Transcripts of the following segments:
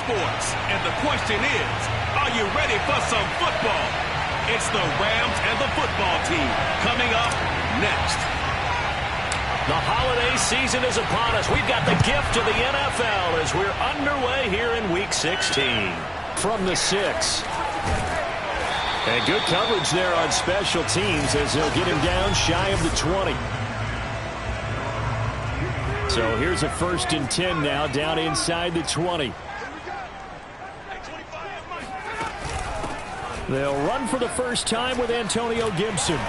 sports. And the question is, are you ready for some football? It's the Rams and the football team coming up next. The holiday season is upon us. We've got the gift of the NFL as we're underway here in Week 16. From the 6. And good coverage there on special teams as they'll get him down shy of the 20. So here's a 1st and 10 now, down inside the 20. They'll run for the first time with Antonio Gibson.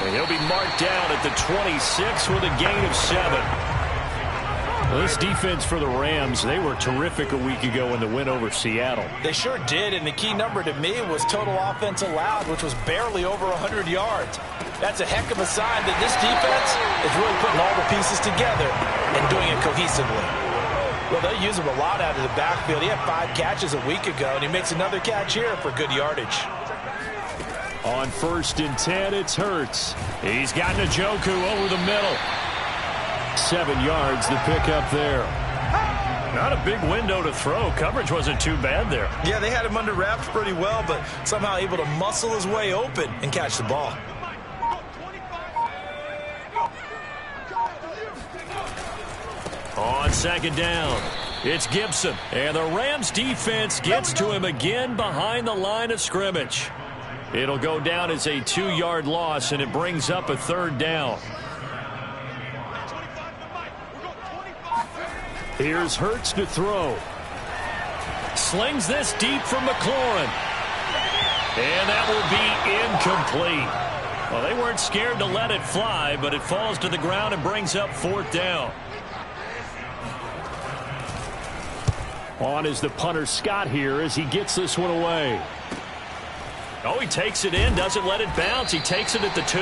And he'll be marked down at the 26 with a gain of 7. Well, this defense for the Rams, they were terrific a week ago in the win over Seattle. They sure did, and the key number to me was total offense allowed, which was barely over 100 yards. That's a heck of a sign that this defense is really putting all the pieces together and doing it cohesively. Well, they use him a lot out of the backfield. He had 5 catches a week ago, and he makes another catch here for good yardage. On 1st and 10, it's Hurts. He's got Njoku over the middle. 7 yards to pick up there. Not a big window to throw. Coverage wasn't too bad there. Yeah, they had him under wraps pretty well, but somehow able to muscle his way open and catch the ball. On 2nd down, it's Gibson. And the Rams defense gets to him again behind the line of scrimmage. It'll go down as a 2-yard loss, and it brings up a 3rd down. Here's Hurts to throw. Slings this deep from McLaurin. And that will be incomplete. Well, they weren't scared to let it fly, but it falls to the ground and brings up 4th down. On is the punter Scott here as he gets this one away. Oh, he takes it in, doesn't let it bounce. He takes it at the 2.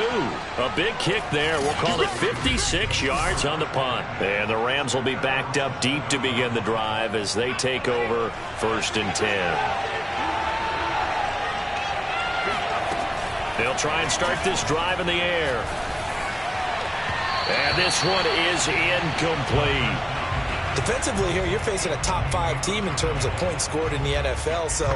A big kick there. We'll call it 56 yards on the punt. And the Rams will be backed up deep to begin the drive as they take over 1st and 10. They'll try and start this drive in the air. And this one is incomplete. Defensively here, you're facing a top 5 team in terms of points scored in the NFL. So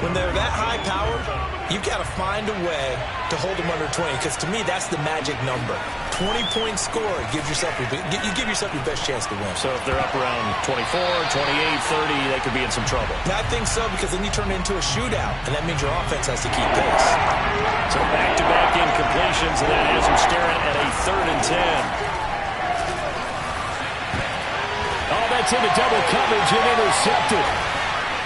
when they're that high-powered, you've got to find a way to hold them under 20. Because to me, that's the magic number. 20 points scored gives yourself you give yourself your best chance to win. So if they're up around 24, 28, 30, they could be in some trouble. I think so, because then you turn it into a shootout, and that means your offense has to keep pace. So back-to-back incompletions, and that has them staring at a 3rd and 10. Oh, that's into double coverage and intercepted.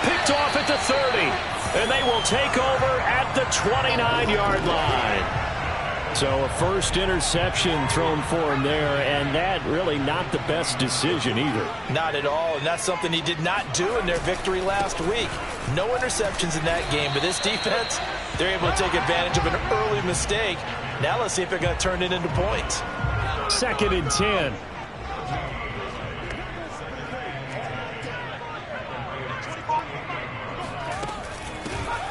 Picked off at the 30. And they will take over at the 29-yard line. So a first interception thrown for him there, and that really not the best decision either. Not at all, and that's something he did not do in their victory last week. No interceptions in that game, but this defense, they're able to take advantage of an early mistake. Now let's see if they're going to turn it into points. 2nd and 10.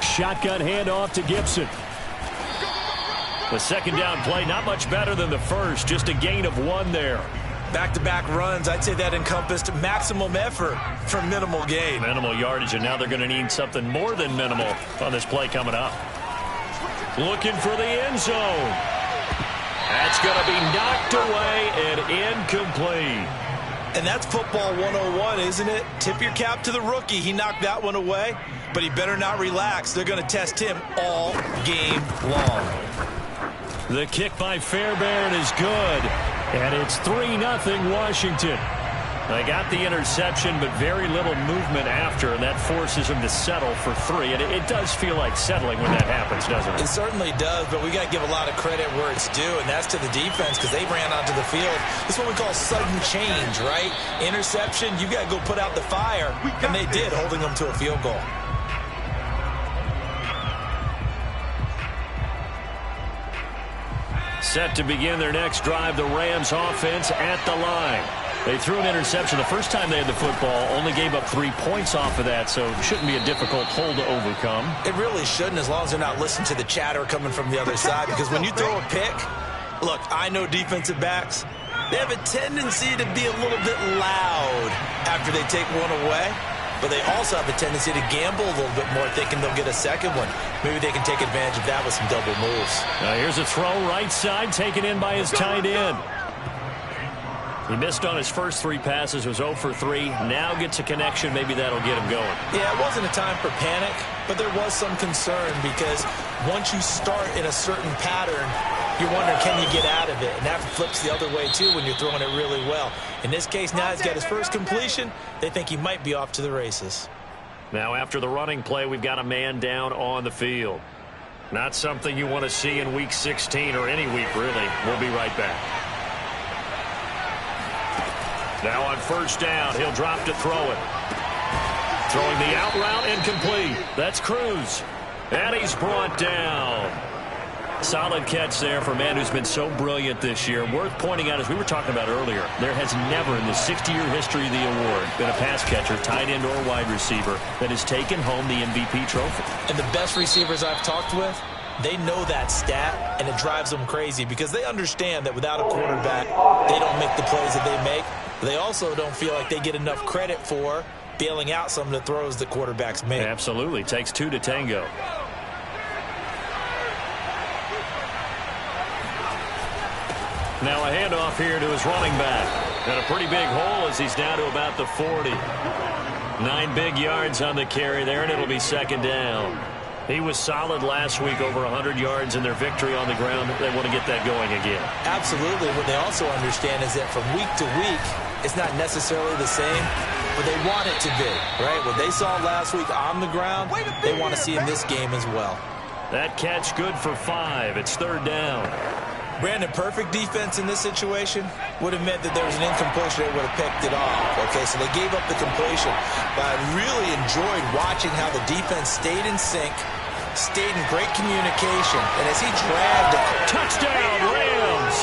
Shotgun handoff to Gibson. The 2nd down play, not much better than the first, just a gain of 1 there. Back-to-back runs, I'd say that encompassed maximum effort for minimal gain. Minimal yardage, and now they're going to need something more than minimal on this play coming up. Looking for the end zone. That's going to be knocked away and incomplete. And that's football 101, isn't it? Tip your cap to the rookie. He knocked that one away, but he better not relax. They're going to test him all game long. The kick by Fairbairn is good, and it's 3-0 Washington. They got the interception, but very little movement after, and that forces them to settle for 3. And it does feel like settling when that happens, doesn't it? It certainly does, but we got to give a lot of credit where it's due, and that's to the defense because they ran onto the field. This is what we call sudden change, right? Interception, you got to go put out the fire, and they did, holding them to a field goal. Set to begin their next drive, the Rams offense at the line. They threw an interception the first time they had the football, only gave up 3 points off of that, so it shouldn't be a difficult hole to overcome. It really shouldn't, as long as they're not listening to the chatter coming from the other side, because when you throw a pick, look, I know defensive backs, they have a tendency to be a little bit loud after they take one away. but they also have a tendency to gamble a little bit more, thinking they'll get a second one. Maybe they can take advantage of that with some double moves. Now here's a throw right side, taken in by his tight end. He missed on his first 3 passes, was 0 for 3. Now gets a connection. Maybe that'll get him going. Yeah, it wasn't a time for panic, but there was some concern because once you start in a certain pattern, you're wondering, can you get out of it? And that flips the other way, too, when you're throwing it really well. In this case, now he's got his first completion. They think he might be off to the races. Now, after the running play, we've got a man down on the field. Not something you want to see in Week 16 or any week, really. We'll be right back. Now on first down, he'll drop to throw it. Throwing the out route incomplete. That's Cruz. And he's brought down. Solid catch there for a man who's been so brilliant this year. Worth pointing out, as we were talking about earlier, there has never in the 60-year history of the award been a pass catcher, tight end or wide receiver, that has taken home the MVP trophy. And the best receivers I've talked with, they know that stat, and it drives them crazy because they understand that without a quarterback, they don't make the plays that they make. They also don't feel like they get enough credit for bailing out some of the throws the quarterbacks make. Absolutely. Takes 2 to tango. Now a handoff here to his running back. And a pretty big hole as he's down to about the 40. 9 big yards on the carry there, and it'll be second down. He was solid last week, over 100 yards in their victory on the ground. They want to get that going again. Absolutely. What they also understand is that from week to week, it's not necessarily the same, but they want it to be, right? What they saw last week on the ground, they want to see in this game as well. That catch good for 5. It's third down. Brandon, perfect defense in this situation would have meant that there was an incompletion. They would have picked it off. Okay, so they gave up the completion. But I really enjoyed watching how the defense stayed in sync, stayed in great communication, and as he dragged it. Touchdown, Rams!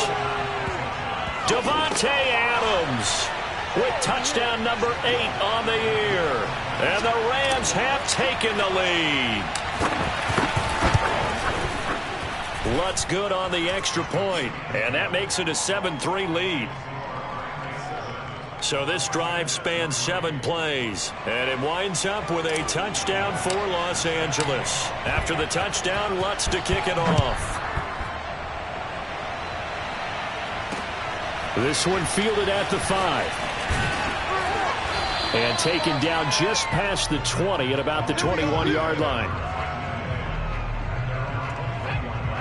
Davante Adams with touchdown number 8 on the year. And the Rams have taken the lead. Lutz good on the extra point, and that makes it a 7-3 lead. So this drive spans 7 plays, and it winds up with a touchdown for Los Angeles. After the touchdown, Lutz to kick it off. This one fielded at the 5. And taken down just past the 20 at about the 21-yard line.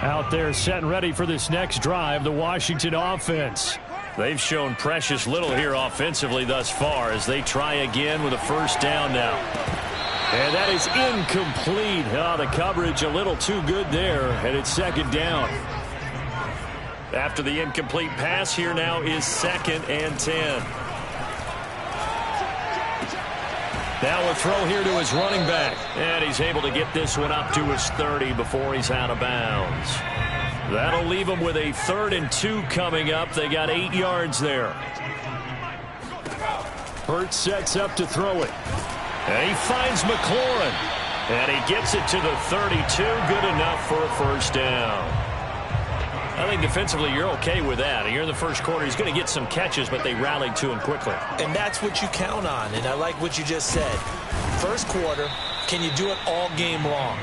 Out there set and ready for this next drive, the Washington offense. They've shown precious little here offensively thus far as they try again with a first down now. And that is incomplete. Oh, the coverage a little too good there, and it's second down. After the incomplete pass, here now is 2nd and 10. Now a throw here to his running back. And he's able to get this one up to his 30 before he's out of bounds. That'll leave him with a 3rd and 2 coming up. They got 8 yards there. Hurts sets up to throw it. And he finds McLaurin. And he gets it to the 32. Good enough for a first down. I think defensively you're okay with that. You're in the first quarter. He's going to get some catches, but they rallied to him quickly. And that's what you count on. And I like what you just said. First quarter, can you do it all game long?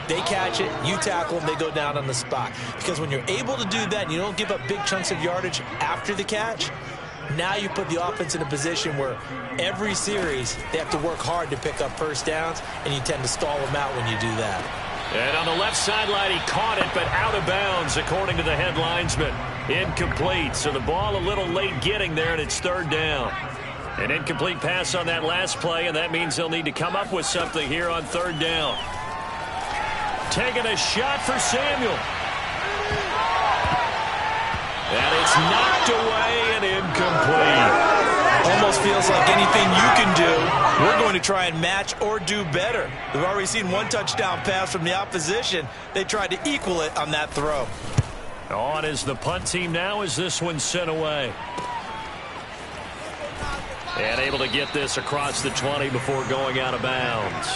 They catch it, you tackle them, they go down on the spot. Because when you're able to do that and you don't give up big chunks of yardage after the catch, now you put the offense in a position where every series they have to work hard to pick up first downs, and you tend to stall them out when you do that. And on the left sideline, he caught it, but out of bounds, according to the head linesman. Incomplete, so the ball a little late getting there, and it's third down. An incomplete pass on that last play, and that means they'll need to come up with something here on third down. Taking a shot for Samuel. And it's knocked away and incomplete. Almost feels like anything you can do, we're going to try and match or do better. We've already seen one touchdown pass from the opposition. They tried to equal it on that throw. On is the punt team now as this one's sent away. And able to get this across the 20 before going out of bounds.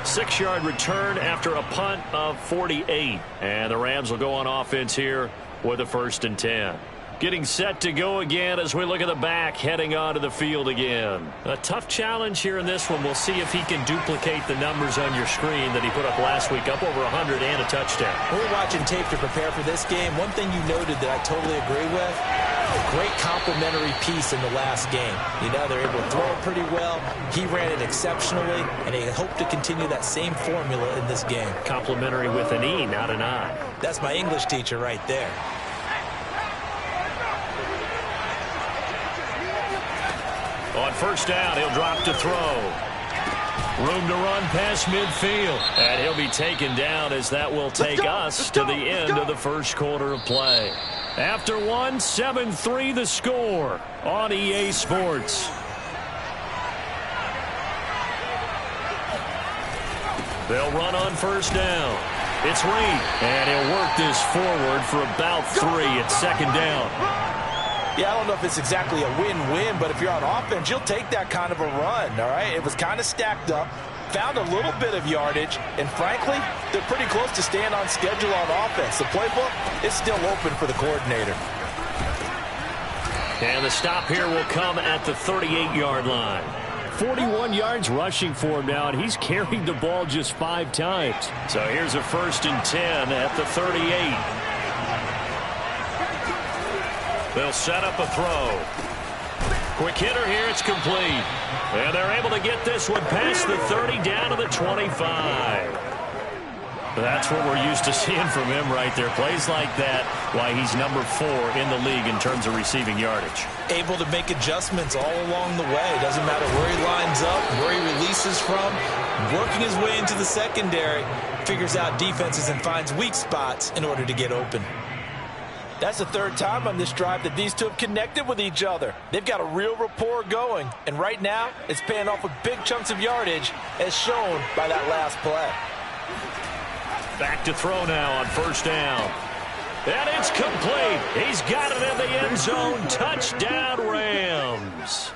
6-yard return after a punt of 48. And the Rams will go on offense here with a 1st and 10. Getting set to go again as we look at the back heading onto the field again. A tough challenge here in this one. We'll see if he can duplicate the numbers on your screen that he put up last week, up over 100 and a touchdown. We're watching tape to prepare for this game. One thing you noted that I totally agree with, a great complementary piece in the last game. You know, they're able to throw it pretty well. He ran it exceptionally, and they hope to continue that same formula in this game. Complimentary with an E, not an I. That's my English teacher right there. On first down, he'll drop to throw. Room to run past midfield. And he'll be taken down as that will take us to the end of the first quarter of play. After one, 7-3 the score on EA Sports. They'll run on first down. It's Reed, and he'll work this forward for about 3 at second down. Yeah, I don't know if it's exactly a win-win, but if you're on offense, you'll take that kind of a run, all right? It was kind of stacked up, found a little bit of yardage, and frankly, they're pretty close to staying on schedule on offense. The playbook is still open for the coordinator. And the stop here will come at the 38-yard line. 41 yards rushing for him now, and he's carried the ball just 5 times. So here's a 1st and 10 at the 38. They'll set up a throw. Quick hitter here, it's complete. And they're able to get this one past the 30 down to the 25. That's what we're used to seeing from him right there. Plays like that, why he's number 4 in the league in terms of receiving yardage. Able to make adjustments all along the way. Doesn't matter where he lines up, where he releases from. Working his way into the secondary. Figures out defenses and finds weak spots in order to get open. That's the 3rd time on this drive that these two have connected with each other. They've got a real rapport going. And right now, it's paying off with big chunks of yardage as shown by that last play. Back to throw now on first down. And it's complete. He's got it in the end zone. Touchdown, Rams.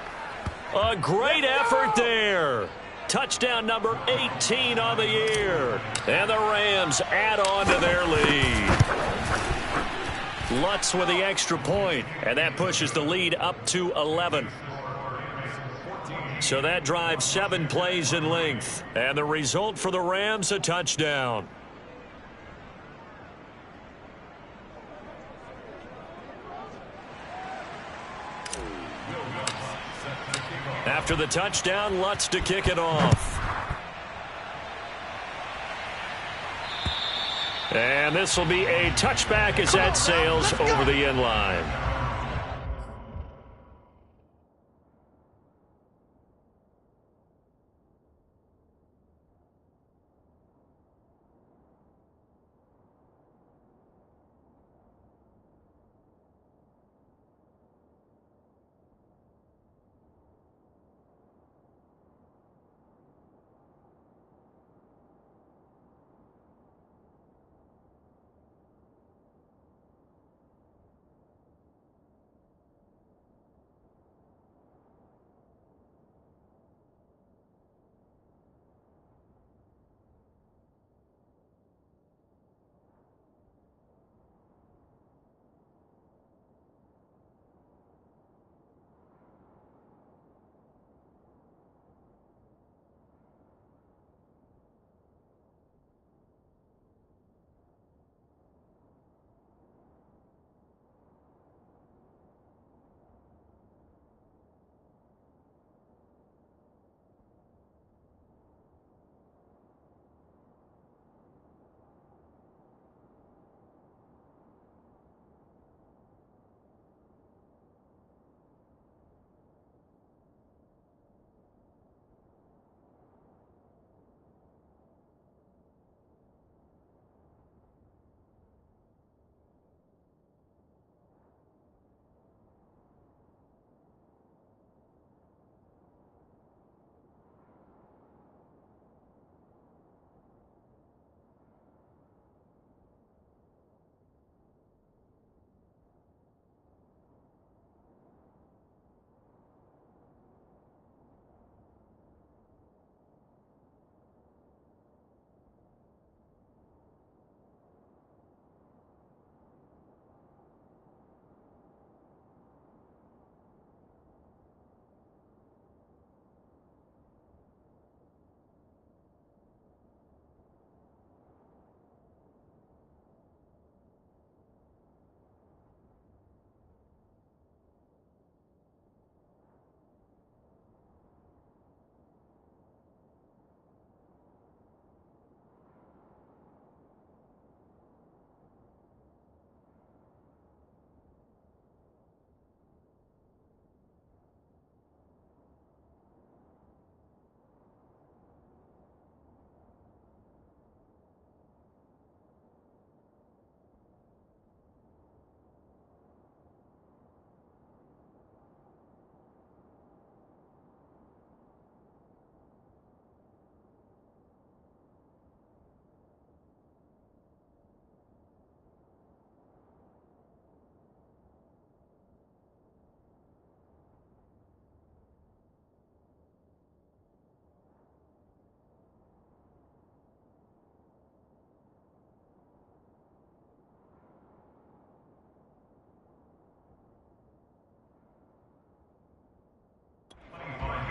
A great effort there. Touchdown number 18 on the year. And the Rams add on to their lead. Lutz with the extra point, and that pushes the lead up to 11. So that drives 7 plays in length, and the result for the Rams, a touchdown. After the touchdown, Lutz to kick it off. And this will be a touchback as that sails over the end line.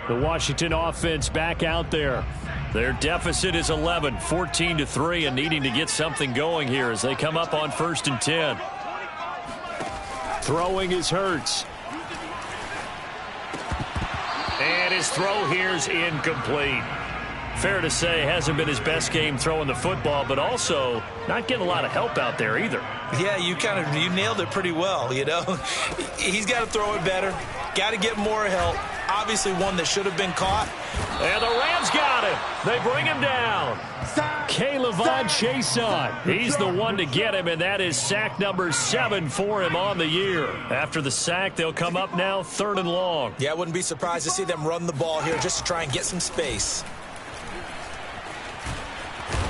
The Washington offense back out there. Their deficit is 11, 14-3, and needing to get something going here as they come up on 1st and 10. Throwing is Hurts. And his throw here is incomplete. Fair to say, hasn't been his best game throwing the football, but also not getting a lot of help out there either. Yeah, you nailed it pretty well, you know. He's got to throw it better, got to get more help. Obviously one that should have been caught. And the Rams got him. They bring him down. K'Lavon Chaisson. He's the one to get him, and that is sack number 7 for him on the year. After the sack, they'll come up now 3rd and long. Yeah, I wouldn't be surprised to see them run the ball here just to try and get some space.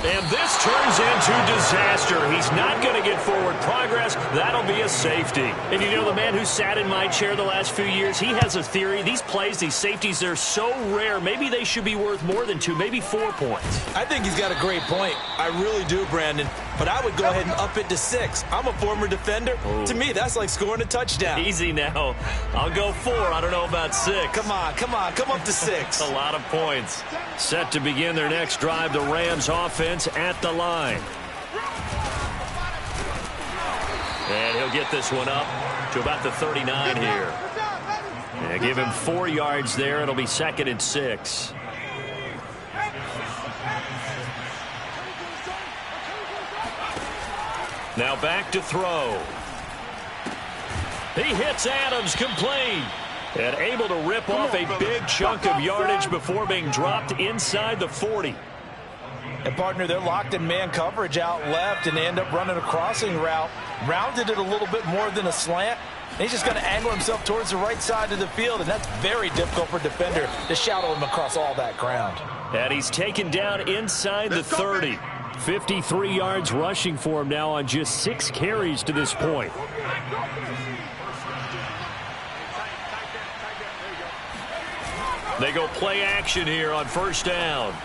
And this turns into disaster. He's not going to get forward progress. That'll be a safety. And you know, the man who sat in my chair the last few years, he has a theory. These plays, these safeties, they're so rare. Maybe they should be worth more than 2, maybe 4 points. I think he's got a great point. I really do, Brandon. But I would go ahead and up it to 6. I'm a former defender. Ooh. To me, that's like scoring a touchdown. Easy now. I'll go 4. I don't know about 6. Come on. Come up to 6. A lot of points. Set to begin their next drive, the Rams offense at the line. And he'll get this one up to about the 39 here. And give him 4 yards there. It'll be 2nd and 6. Now back to throw. He hits Adams complete. And able to rip off a big chunk of yardage before being dropped inside the 40. And, partner, they're locked in man coverage out left, and they end up running a crossing route. Rounded it a little bit more than a slant. And he's just going to angle himself towards the right side of the field, and that's very difficult for a defender to shadow him across all that ground. And he's taken down inside the 30. 53 yards rushing for him now on just 6 carries to this point. They go play action here on 1st down.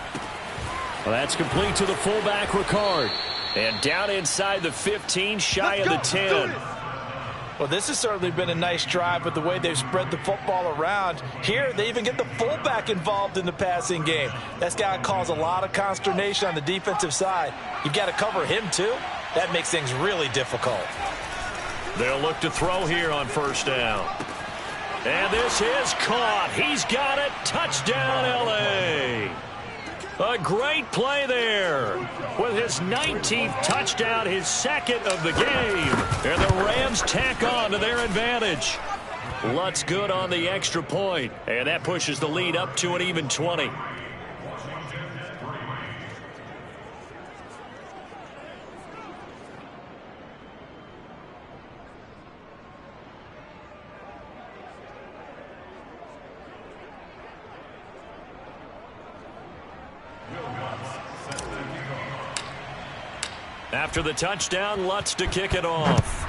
Well, that's complete to the fullback, Ricard. And down inside the 15, shy of the 10. Well, this has certainly been a nice drive with the way they've spread the football around. Here, they even get the fullback involved in the passing game. That's got to cause a lot of consternation on the defensive side. You've got to cover him, too. That makes things really difficult. They'll look to throw here on 1st down. And this is caught. He's got it. Touchdown, L.A. A great play there with his 19th touchdown, his 2nd of the game. And the Rams tack on to their advantage. Lutz good on the extra point. And that pushes the lead up to an even 20. After the touchdown, Lutz to kick it off.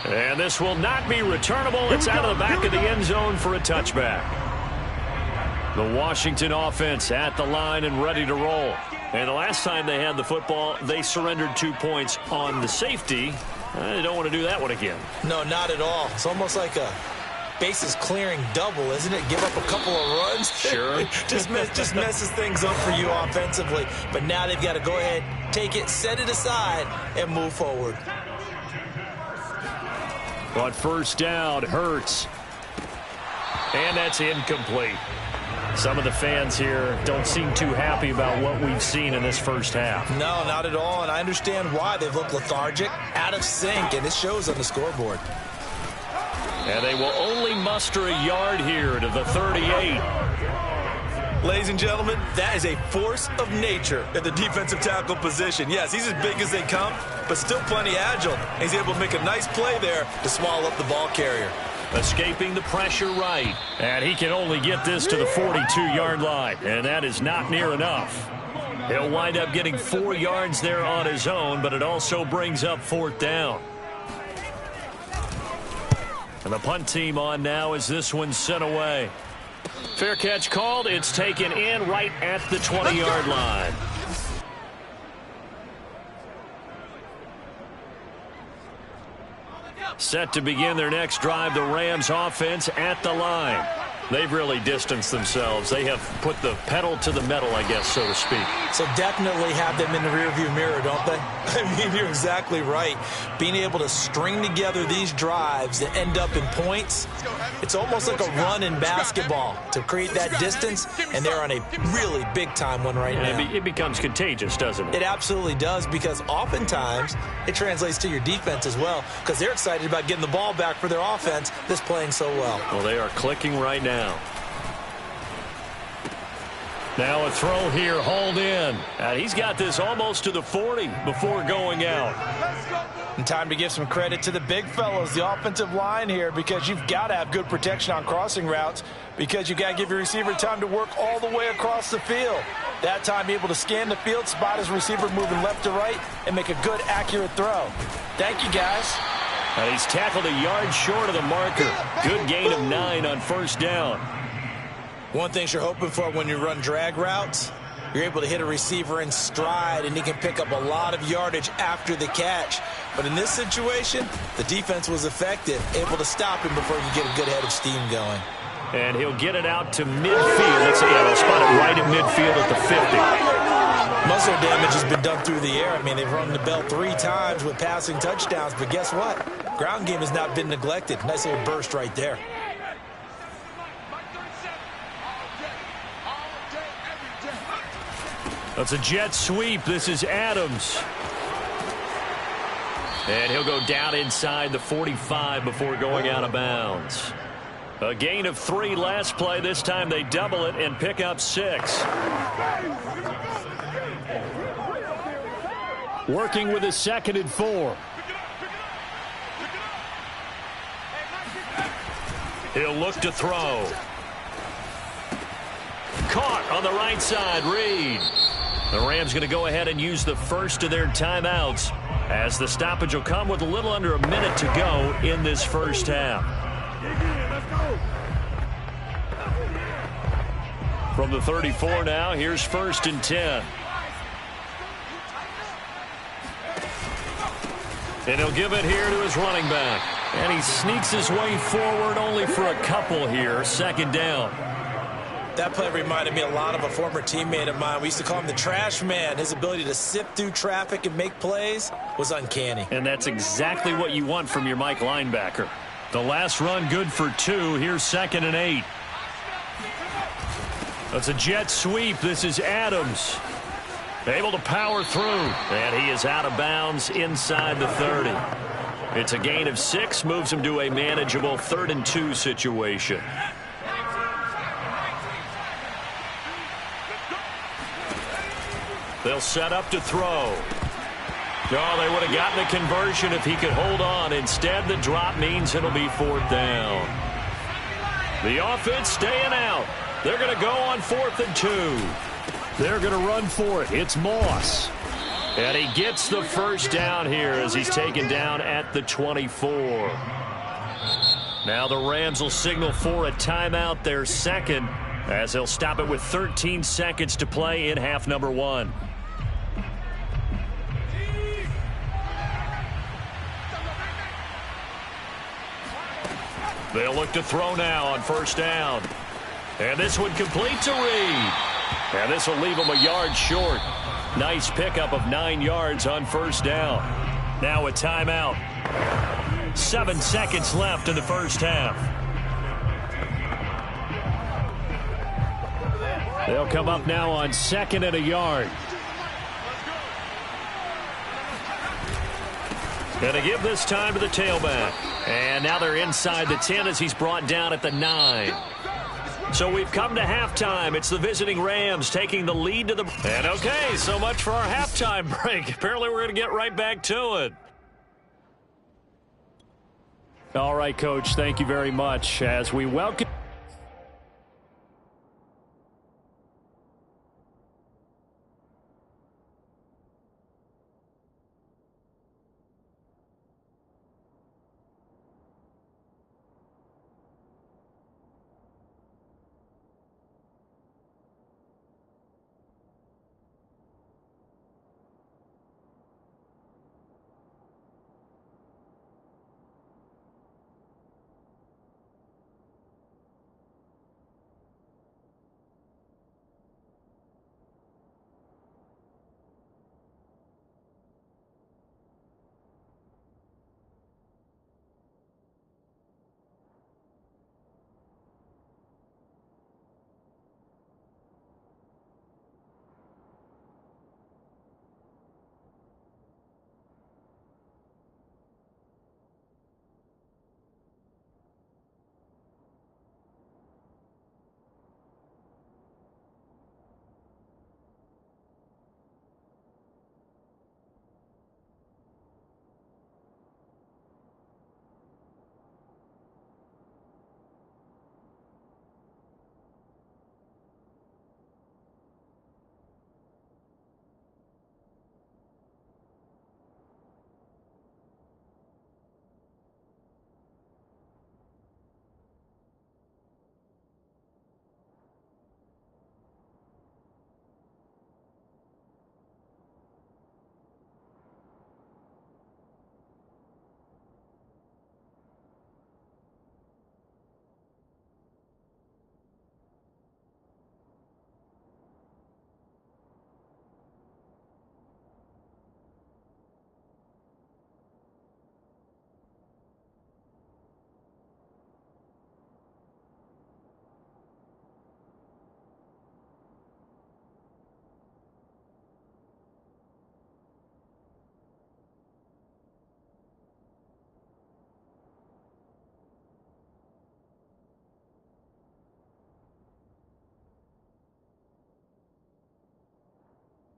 And this will not be returnable. It's out of the back of the end zone for a touchback. The Washington offense at the line and ready to roll. And the last time they had the football, they surrendered 2 points on the safety. They don't want to do that one again. No, not at all. It's almost like a bases clearing double, isn't it? Give up a couple of runs. Sure. just messes things up for you offensively. But now they've got to go ahead, take it, set it aside, and move forward. On 1st down, Hurts. And that's incomplete. Some of the fans here don't seem too happy about what we've seen in this first half. No, not at all, and I understand why. They've looked lethargic, out of sync, and it shows on the scoreboard. And they will only muster a yard here to the 38. Ladies and gentlemen, that is a force of nature at the defensive tackle position. Yes, he's as big as they come, but still plenty agile. He's able to make a nice play there to swallow up the ball carrier. Escaping the pressure right. And he can only get this to the 42-yard line. And that is not near enough. He'll wind up getting 4 yards there on his own, but it also brings up 4th down. And the punt team on now as this one's sent away. Fair catch called. It's taken in right at the 20-yard line. Set to begin their next drive, the Rams offense at the line. They've really distanced themselves. They have put the pedal to the metal, I guess, so to speak. So definitely have them in the rearview mirror, don't they? I mean, you're exactly right. Being able to string together these drives that end up in points, it's almost like a run in basketball to create that distance, and they're on a really big-time one right now. It becomes contagious, doesn't it? It absolutely does, because oftentimes it translates to your defense as well, because they're excited about getting the ball back for their offense that's playing so well. Well, they are clicking right now. Now a throw here, hauled in. And he's got this almost to the 40 before going out. And time to give some credit to the big fellows, the offensive line here, because you've got to have good protection on crossing routes, because you've got to give your receiver time to work all the way across the field. That time able to scan the field, spot his receiver moving left to right, and make a good, accurate throw. Thank you, guys. And he's tackled a yard short of the marker. Good gain of 9 on first down. One thing you're hoping for when you run drag routes, you're able to hit a receiver in stride, and he can pick up a lot of yardage after the catch. But in this situation, the defense was effective, able to stop him before you get a good head of steam going. And he'll get it out to midfield. Let's see, they'll spot it right at midfield at the 50. Muscle damage has been done through the air. I mean, they've rung the bell 3 times with passing touchdowns, but guess what? Ground game has not been neglected. Nice little burst right there. That's a jet sweep. This is Adams. And he'll go down inside the 45 before going out of bounds. A gain of 3 last play. This time they double it and pick up 6. Working with a 2nd and 4. He'll look to throw. Caught on the right side, Reed. The Rams going to go ahead and use the first of their timeouts, as the stoppage will come with a little under a minute to go in this first half. From the 34 now, here's 1st and 10. And he'll give it here to his running back. And he sneaks his way forward only for a couple here. 2nd down. That play reminded me a lot of a former teammate of mine. We used to call him the trash man. His ability to sift through traffic and make plays was uncanny. And that's exactly what you want from your Mike linebacker. The last run good for 2. Here's 2nd and 8. That's a jet sweep. This is Adams. Able to power through. And he is out of bounds inside the 30. It's a gain of 6. Moves him to a manageable 3rd and 2 situation. They'll set up to throw. No, they would have gotten a conversion if he could hold on. Instead, the drop means it'll be 4th down. The offense staying out. They're going to go on 4th and 2. They're going to run for it. It's Moss. And he gets the first down here as he's taken down at the 24. Now the Rams will signal for a timeout, their 2nd, as they'll stop it with 13 seconds to play in half number 1. They'll look to throw now on 1st down. And this one complete to Reed. And this will leave him a yard short. Nice pickup of 9 yards on 1st down. Now a timeout. 7 seconds left in the first half. They'll come up now on 2nd and a yard. And to give this time to the tailback. And now they're inside the 10 as he's brought down at the 9. So we've come to halftime. It's the visiting Rams taking the lead to the... And okay, so much for our halftime break. Apparently we're going to get right back to it. All right, Coach, thank you very much as we welcome...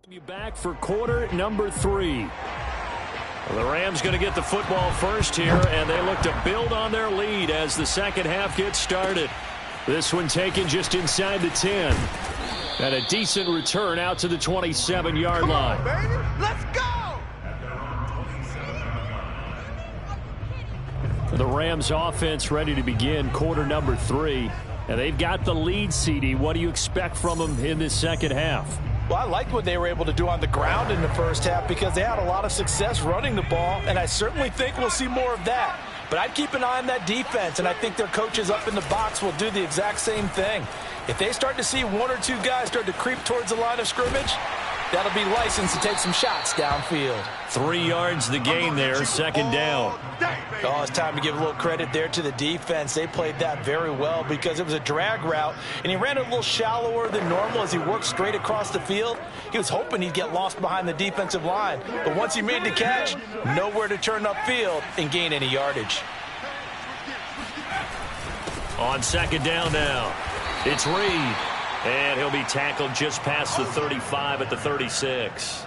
You back for quarter number 3. The Rams going to get the football first here, and they look to build on their lead as the second half gets started. This one taken just inside the 10. And a decent return out to the 27-yard line. Come on, baby. Let's go! The Rams offense ready to begin quarter number 3. And they've got the lead, CD. What do you expect from them in this second half? Well, I liked what they were able to do on the ground in the first half because they had a lot of success running the ball, and I certainly think we'll see more of that. But I'd keep an eye on that defense, and I think their coaches up in the box will do the exact same thing. If they start to see 1 or 2 guys start to creep towards the line of scrimmage, that'll be licensed to take some shots downfield. 3 yards the gain there, second down. Oh, it's time to give a little credit there to the defense. They played that very well because it was a drag route, and he ran it a little shallower than normal as he worked straight across the field. He was hoping he'd get lost behind the defensive line, but once he made the catch, nowhere to turn upfield and gain any yardage. On second down now, it's Reed, and he'll be tackled just past the 35 at the 36.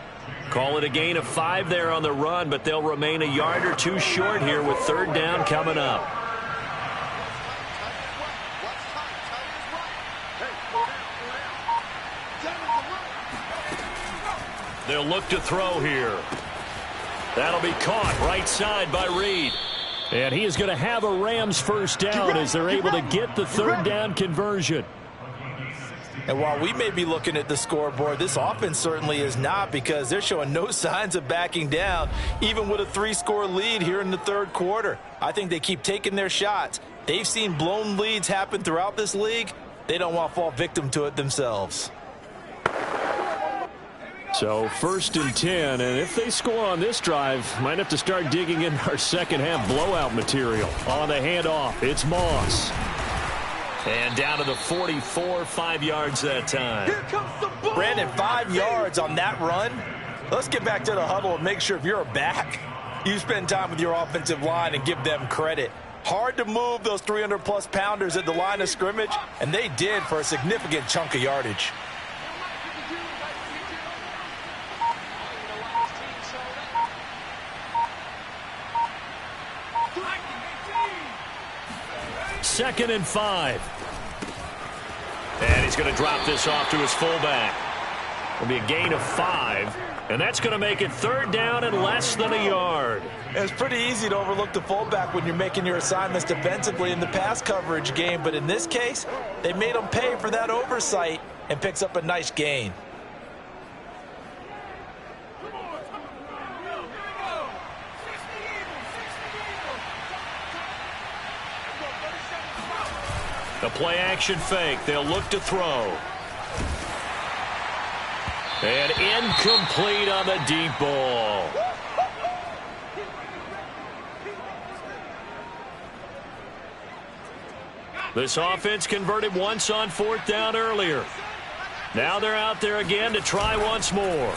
Call it a gain of 5 there on the run, but they'll remain a yard or 2 short here with third down coming up. They'll look to throw here. That'll be caught right side by Reed. And he is going to have a Rams first down as they're able to get the third down conversion. And while we may be looking at the scoreboard, this offense certainly is not because they're showing no signs of backing down, even with a 3-score lead here in the third quarter. I think they keep taking their shots. They've seen blown leads happen throughout this league. They don't want to fall victim to it themselves. So first and 10, and if they score on this drive, might have to start digging in our second half blowout material. On the handoff, it's Moss. And down to the 44, 5 yards that time. Here comes the ball. Brandon, 5 yards on that run. Let's get back to the huddle and make sure if you're a back, you spend time with your offensive line and give them credit. Hard to move those 300-plus pounders at the line of scrimmage, and they did for a significant chunk of yardage. Second and 5. And he's going to drop this off to his fullback. It'll be a gain of 5. And that's going to make it third down and less than a yard. It's pretty easy to overlook the fullback when you're making your assignments defensively in the pass coverage game. But in this case, they made him pay for that oversight and picks up a nice gain. The play-action fake. They'll look to throw. And incomplete on the deep ball. This offense converted once on fourth down earlier. Now they're out there again to try once more.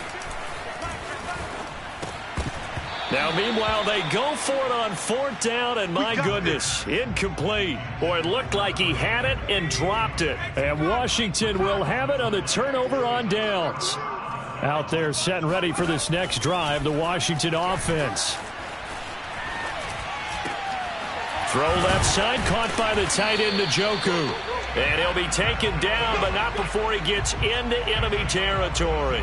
Now, meanwhile, they go for it on fourth down, and my goodness, incomplete. Boy, it looked like he had it and dropped it. And Washington will have it on the turnover on downs. Out there set and ready for this next drive, the Washington offense. Throw left side, caught by the tight end, Njoku. And he'll be taken down, but not before he gets into enemy territory.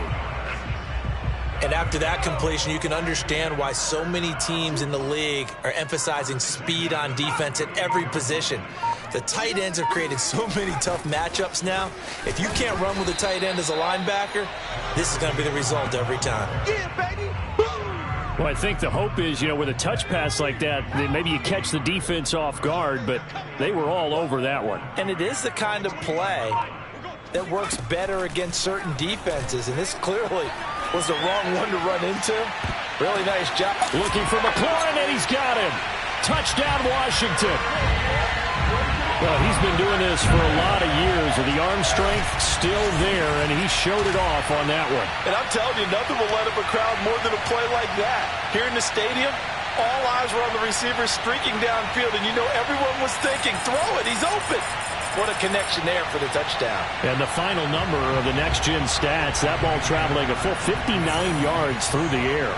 And after that completion, you can understand why so many teams in the league are emphasizing speed on defense at every position. The tight ends have created so many tough matchups now. If you can't run with a tight end as a linebacker, this is going to be the result every time. Yeah, baby. Well, I think the hope is, with a touch pass like that maybe you catch the defense off guard, but they were all over that one. And it is the kind of play that works better against certain defenses, and this clearly was the wrong one to run into. Really nice job. Looking for McLaurin, and he's got him. Touchdown, Washington. Well, he's been doing this for a lot of years, and the arm strength still there, and he showed it off on that one. And I'm telling you, nothing will light up a crowd more than a play like that. Here in the stadium, All eyes were on the receiver streaking downfield, and you know everyone was thinking, throw it, he's open. What a connection there for the touchdown. And the final number of the next-gen stats, that ball traveling a full 59 yards through the air.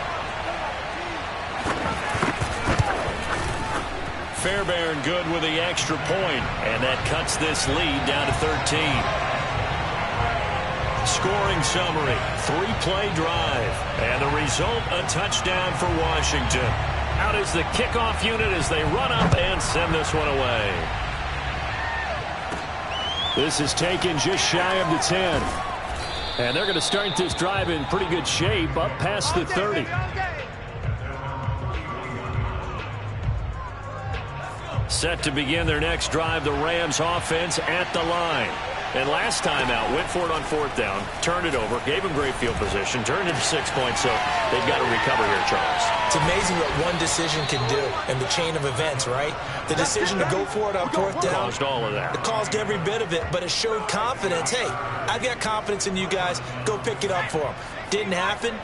Fairbairn good with the extra point, and that cuts this lead down to 13. Scoring summary, 3-play drive, and the result, a touchdown for Washington. Out is the kickoff unit as they run up and send this one away. This is taken just shy of the 10. And they're going to start this drive in pretty good shape, up past the 30. Set to begin their next drive, the Rams offense at the line. And last time out, went for it on 4th down, turned it over, gave them great field position, turned it 6 points, so they've got to recover here, Charles. It's amazing what one decision can do in the chain of events, right? The decision to go for it on 4th down. Caused all of that. It caused every bit of it, but it showed confidence. Hey, I've got confidence in you guys. Go pick it up for them. Didn't happen.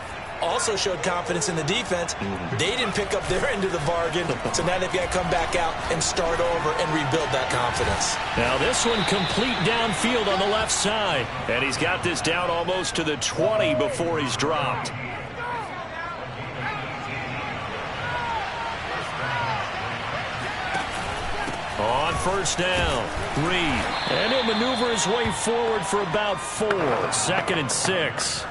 Also showed confidence in the defense. They didn't pick up their end of the bargain, so now they've got to come back out and start over and rebuild that confidence. Now this one complete downfield on the left side, and he's got this down almost to the 20 before he's dropped. On 1st down, Reed, and he'll maneuver his way forward for about 4. 2nd and 6.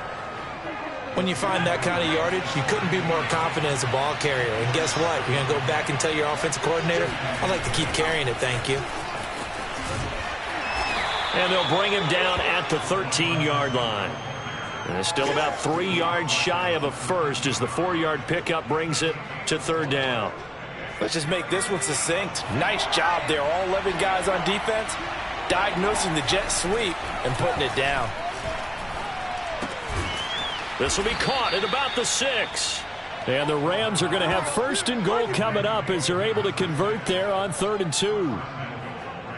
When you find that kind of yardage, you couldn't be more confident as a ball carrier. And guess what? You're going to go back and tell your offensive coordinator, I'd like to keep carrying it, thank you. And they'll bring him down at the 13-yard line. And it's still about 3 yards shy of a first as the 4-yard pickup brings it to 3rd down. Let's just make this one succinct. Nice job there. All 11 guys on defense diagnosing the jet sweep and putting it down. This will be caught at about the 6. And the Rams are going to have 1st and goal coming up as they're able to convert there on 3rd and 2.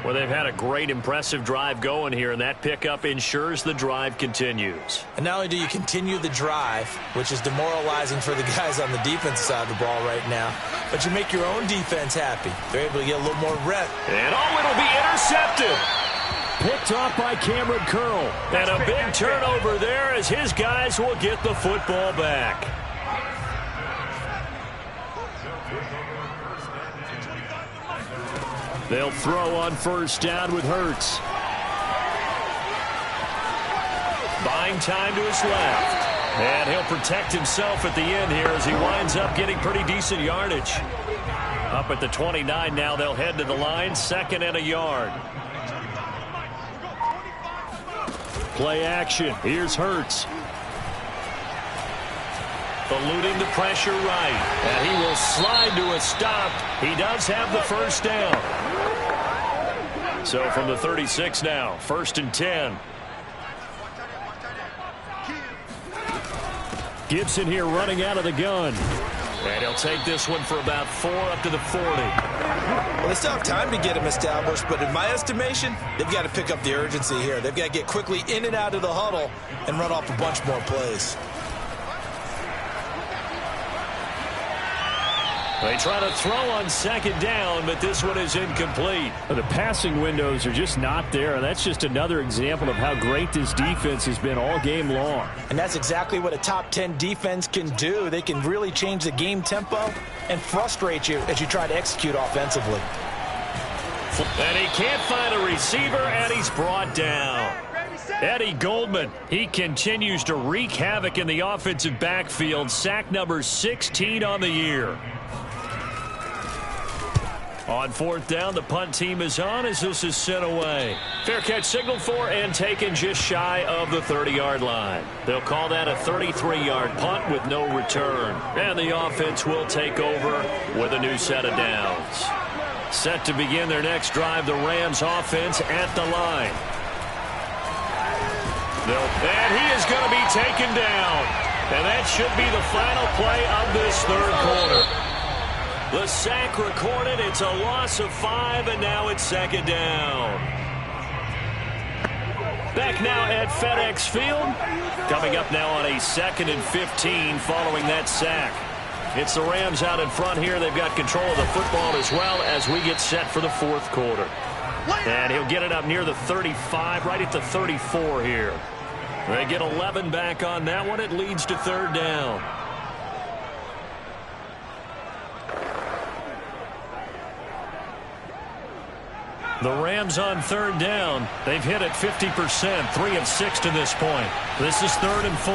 Well, they've had a great, impressive drive going here, and that pickup ensures the drive continues. And not only do you continue the drive, which is demoralizing for the guys on the defensive side of the ball right now, but you make your own defense happy. They're able to get a little more rep. And it'll be intercepted. Picked off by Cameron Curl. And a big turnover there as his guys will get the football back. They'll throw on 1st down with Hurts. Buying time to his left. And he'll protect himself at the end here as he winds up getting pretty decent yardage. Up at the 29 now, they'll head to the line, 2nd and a yard. Play action. Here's Hurts. Eluding the pressure right. And he will slide to a stop. He does have the 1st down. So from the 36 now, 1st and 10. Gibson here running out of the gun. And he'll take this one for about 4 up to the 40. Well, they still have time to get him established, but in my estimation, they've got to pick up the urgency here. They've got to get quickly in and out of the huddle and run off a bunch more plays. They try to throw on 2nd down, but this one is incomplete. The passing windows are just not there, and that's just another example of how great this defense has been all game long. And that's exactly what a top 10 defense can do. They can really change the game tempo and frustrate you as you try to execute offensively. And he can't find a receiver, and he's brought down. Eddie Goldman, he continues to wreak havoc in the offensive backfield. Sack number 16 on the year. On 4th down, the punt team is on as this is sent away. Fair catch signaled for and taken just shy of the 30-yard line. They'll call that a 33-yard punt with no return. And the offense will take over with a new set of downs. Set to begin their next drive, the Rams offense at the line. And he is going to be taken down. And that should be the final play of this 3rd quarter. The sack recorded. It's a loss of 5, and now it's 2nd down. Back now at FedEx Field. Coming up now on a 2nd and 15 following that sack. It's the Rams out in front here. They've got control of the football as well as we get set for the fourth quarter. And he'll get it up near the 35, right at the 34 here. They get 11 back on that one. It leads to third down. The Rams on third down. They've hit it 50%, 3 of 6 to this point. This is 3rd and 4.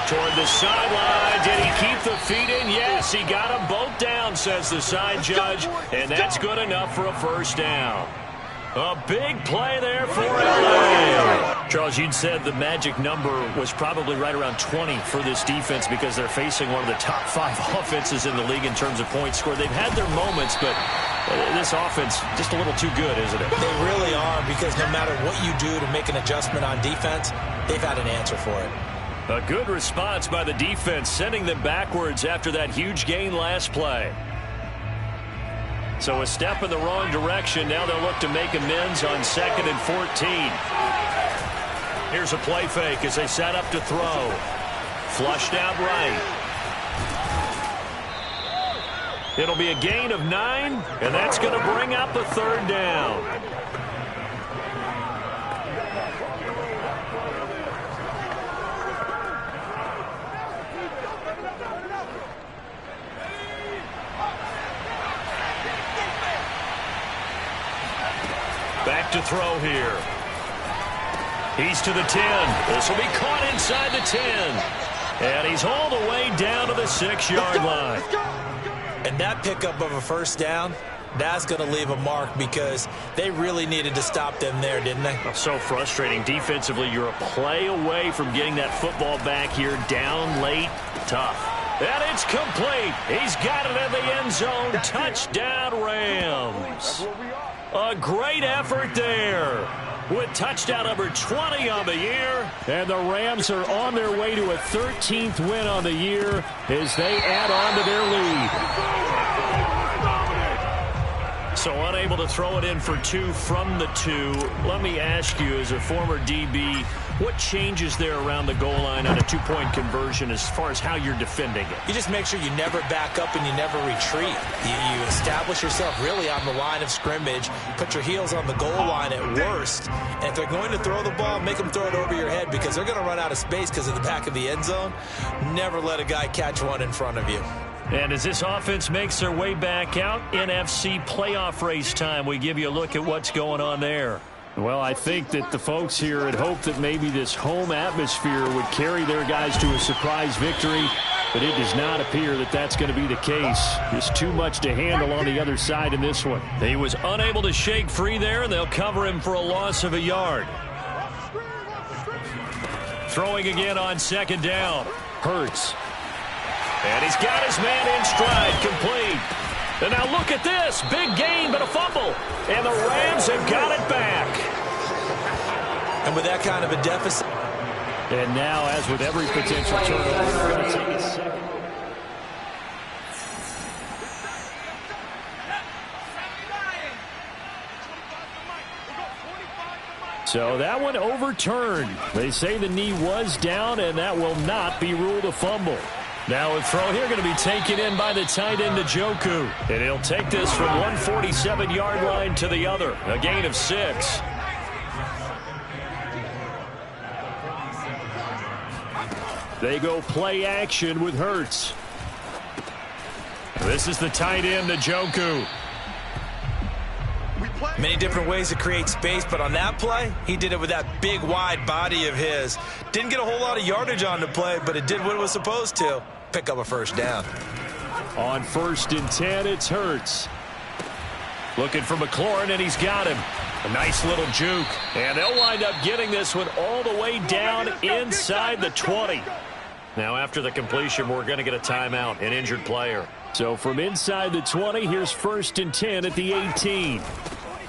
Toward the sideline. Did he keep the feet in? Yes, he got them both down, says the side judge. And that's good enough for a first down. A big play there for LA. Charles, you'd said the magic number was probably right around 20 for this defense because they're facing one of the top 5 offenses in the league in terms of points scored. They've had their moments, but this offense just a little too good, isn't it? They really are, because no matter what you do to make an adjustment on defense, they've had an answer for it. A good response by the defense, sending them backwards after that huge gain last play. So a step in the wrong direction. Now they'll look to make amends on 2nd and 14. Here's a play fake as they set up to throw. Flushed out right. It'll be a gain of 9, and that's going to bring up a third down. Back to throw here. He's to the 10. This will be caught inside the 10. And he's all the way down to the 6-yard line. And that pickup of a first down, that's going to leave a mark because they really needed to stop them there, didn't they? So frustrating. Defensively, you're a play away from getting that football back here. Down late, tough. And it's complete. He's got it in the end zone. Touchdown, Rams. A great effort there with touchdown number 20 on the year. And the Rams are on their way to a 13th win on the year as they add on to their lead. So unable to throw it in for 2 from the 2. Let me ask you, as a former DB, what changes there around the goal line on a 2-point conversion as far as how you're defending it? You just make sure you never back up and you never retreat. You establish yourself really on the line of scrimmage, put your heels on the goal line at worst, and if they're going to throw the ball, make them throw it over your head because they're going to run out of space because of the back of the end zone. Never let a guy catch one in front of you. And as this offense makes their way back out, NFC playoff race time, we give you a look at what's going on there. Well, I think that the folks here had hoped that maybe this home atmosphere would carry their guys to a surprise victory, but it does not appear that that's going to be the case. Just too much to handle on the other side in this one. He was unable to shake free there, and they'll cover him for a loss of a yard. Throwing again on 2nd down. Hurts. And he's got his man in stride, complete. And now look at this. Big gain, but a fumble. And the Rams have got it back. And with that kind of a deficit. And now, as with every potential turnover, they're going to take a second. So that one overturned. They say the knee was down, and that will not be ruled a fumble. Now a throw here going to be taken in by the tight end, Njoku. And he'll take this from 147-yard line to the other. A gain of 6. They go play action with Hurts. This is the tight end, Njoku. Many different ways to create space, but on that play, he did it with that big, wide body of his. Didn't get a whole lot of yardage on the play, but it did what it was supposed to. Pick up a first down. On 1st and 10, it's Hurts. Looking for McLaurin, and he's got him. A nice little juke. And they'll wind up getting this one all the way down inside the 20. Now, after the completion, we're going to get a timeout, an injured player. So from inside the 20, here's 1st and 10 at the 18.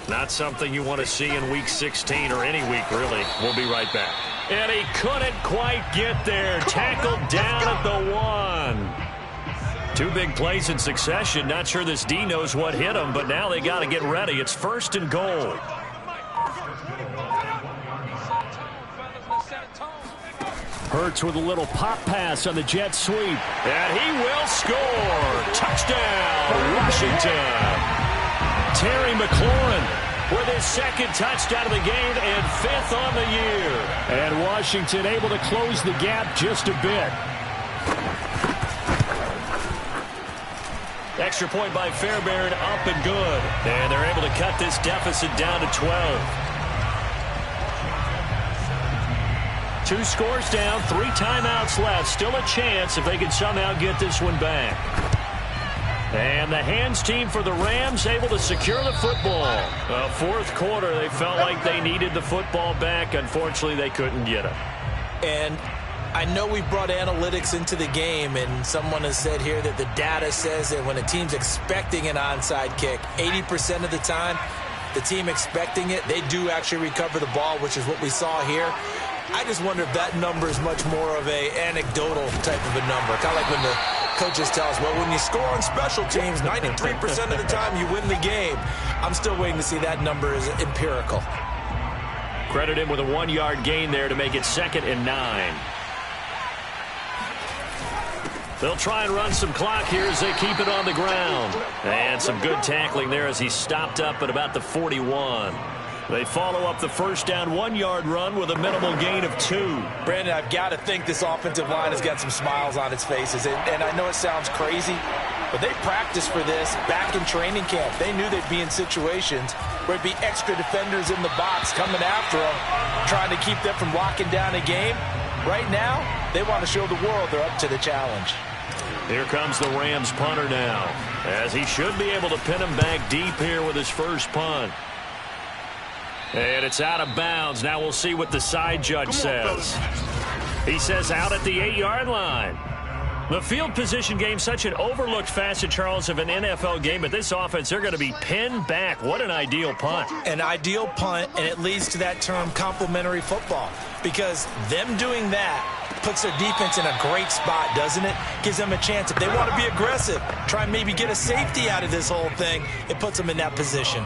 Not something you want to see in Week 16 or any week, really. We'll be right back. And he couldn't quite get there. Tackled down at the 1. 2 big plays in succession. Not sure this D knows what hit him, but now they got to get ready. It's 1st and goal. Hurts with a little pop pass on the jet sweep. And he will score. Touchdown, Washington. Terry McLaurin with his second touchdown of the game and 5th on the year. And Washington able to close the gap just a bit. Extra point by Fairbairn, up and good. And they're able to cut this deficit down to 12. 2 scores down, 3 timeouts left. Still a chance if they can somehow get this one back. And the hands team for the Rams able to secure the football. Fourth quarter, they felt like they needed the football back. Unfortunately, they couldn't get it. And I know we brought analytics into the game, and someone has said here that the data says that when a team's expecting an onside kick, 80% of the time, the team expecting it, they do actually recover the ball, which is what we saw here. I just wonder if that number is much more of a anecdotal type of a number. Kind of like when the coaches tell us, well, when you score on special teams, 93% of the time you win the game. I'm still waiting to see that number is empirical. Credit him with a 1-yard gain there to make it 2nd and 9. They'll try and run some clock here as they keep it on the ground. And some good tackling there as he stopped up at about the 41. They follow up the first down 1-yard run with a minimal gain of 2. Brandon, I've got to think this offensive line has got some smiles on its faces. And I know it sounds crazy, but they practiced for this back in training camp. They knew they'd be in situations where it'd be extra defenders in the box coming after them, trying to keep them from locking down a game. Right now, they want to show the world they're up to the challenge. Here comes the Rams punter now, as he should be able to pin him back deep here with his first punt. And it's out of bounds. Now we'll see what the side judge says. He says out at the 8-yard line. The field position game, such an overlooked facet, Charles, of an NFL game. But this offense, they're going to be pinned back. What an ideal punt. An ideal punt, and it leads to that term complementary football. Because them doing that puts their defense in a great spot, doesn't it? Gives them a chance. If they want to be aggressive, try and maybe get a safety out of this whole thing, it puts them in that position.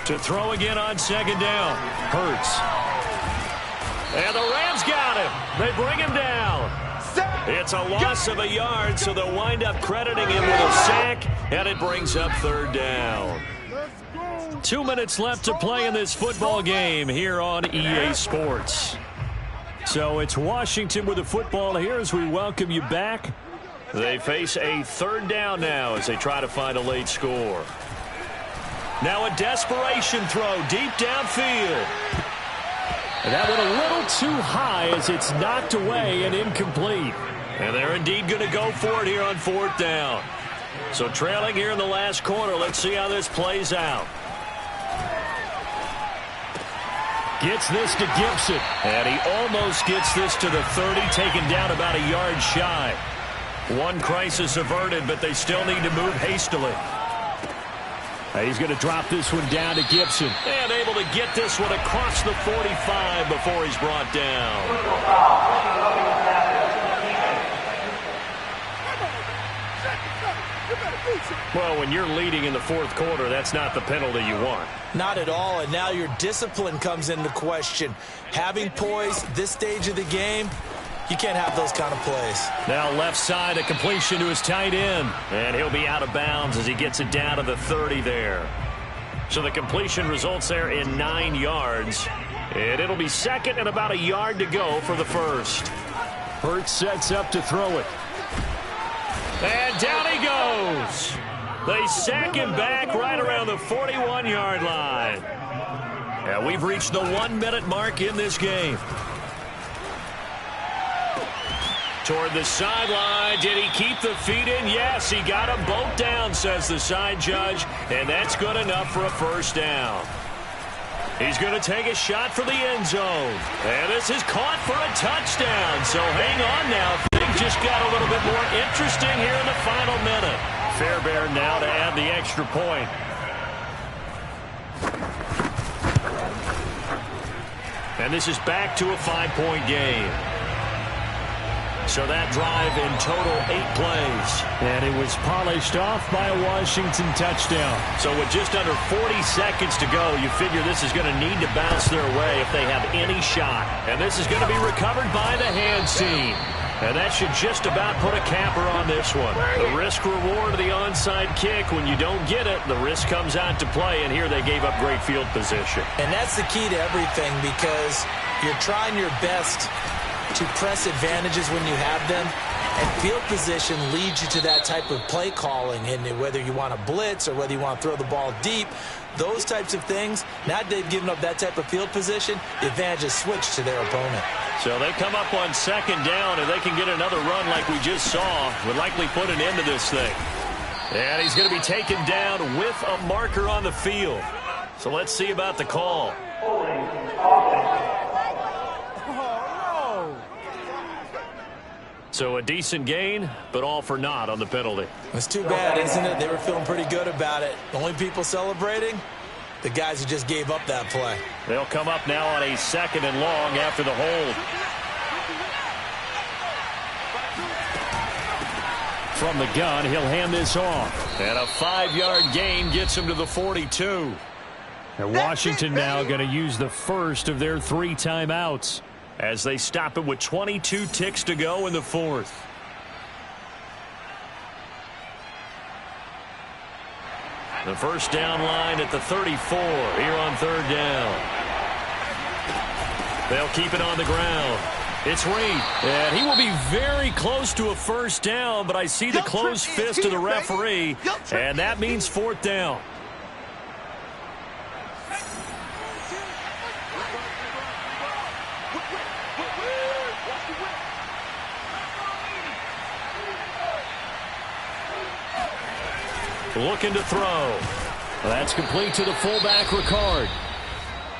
To throw again on 2nd down. Hurts. And the Rams got him. They bring him down. It's a loss of a yard, so they'll wind up crediting him with a sack, and it brings up 3rd down. 2 minutes left to play in this football game here on EA Sports. So it's Washington with the football here as we welcome you back. They face a 3rd down now as they try to find a late score. Now a desperation throw deep downfield. And that went a little too high as it's knocked away and incomplete. And they're indeed going to go for it here on 4th down. So trailing here in the last quarter, let's see how this plays out. Gets this to Gibson. And he almost gets this to the 30, taken down about a yard shy. One crisis averted, but they still need to move hastily. He's going to drop this one down to Gibson. And able to get this one across the 45 before he's brought down. Well, when you're leading in the 4th quarter, that's not the penalty you want. Not at all, and now your discipline comes into question. Having poise this stage of the game, you can't have those kind of plays. Now left side, a completion to his tight end. And he'll be out of bounds as he gets it down to the 30 there. So the completion results there in 9 yards. And it'll be 2nd and about a yard to go for the first. Hurts sets up to throw it. And down he goes. They sack him back right around the 41-yard line. And we've reached the 1-minute mark in this game. Toward the sideline. Did he keep the feet in? Yes, he got them both down, says the side judge. And that's good enough for a 1st down. He's going to take a shot for the end zone. And this is caught for a touchdown. So hang on now. Things just got a little bit more interesting here in the final minute. Fairbairn now to add the extra point. And this is back to a 5-point game. So that drive in total 8 plays. And it was polished off by a Washington touchdown. So with just under 40 seconds to go, you figure this is going to need to bounce their way if they have any shot. And this is going to be recovered by the hands team. And that should just about put a capper on this one. The risk-reward of the onside kick, when you don't get it, the risk comes out to play, and here they gave up great field position. And that's the key to everything, because you're trying your best to press advantages when you have them, and field position leads you to that type of play calling. And whether you want to blitz or whether you want to throw the ball deep, those types of things, now they've given up that type of field position, the advantage is switched to their opponent. So they come up on second down, and they can get another run like we just saw. Would likely put an end to this thing. And he's going to be taken down with a marker on the field. So let's see about the call. So a decent gain, but all for naught on the penalty. It's too bad, isn't it? They were feeling pretty good about it. The only people celebrating, the guys who just gave up that play. They'll come up now on a 2nd and long after the hold. From the gun, he'll hand this off. And a 5-yard gain gets him to the 42. And Washington now going to use the first of their 3 timeouts, as they stop it with 22 ticks to go in the 4th. The first down line at the 34 here on 3rd down. They'll keep it on the ground. It's Reed, and he will be very close to a first down, but I see the closed fist of the referee, and that means 4th down. Looking to throw. That's complete to the fullback, Ricard.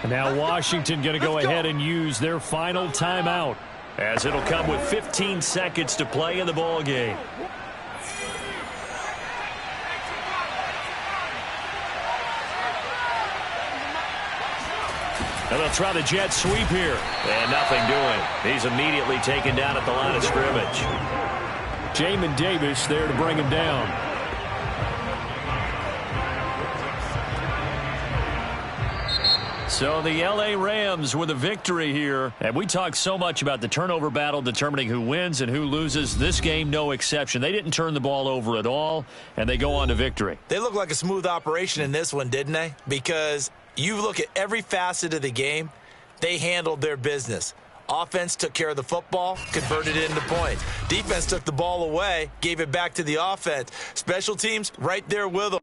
And now Washington going to go ahead and use their final timeout, as it'll come with 15 seconds to play in the ball game. And they'll try the jet sweep here. And nothing doing. He's immediately taken down at the line of scrimmage. Jamin Davis there to bring him down. So the L.A. Rams with a victory here. And we talk so much about the turnover battle determining who wins and who loses. This game, no exception. They didn't turn the ball over at all, and they go on to victory. They look like a smooth operation in this one, didn't they? Because you look at every facet of the game, they handled their business. Offense took care of the football, converted it into points. Defense took the ball away, gave it back to the offense. Special teams right there with them.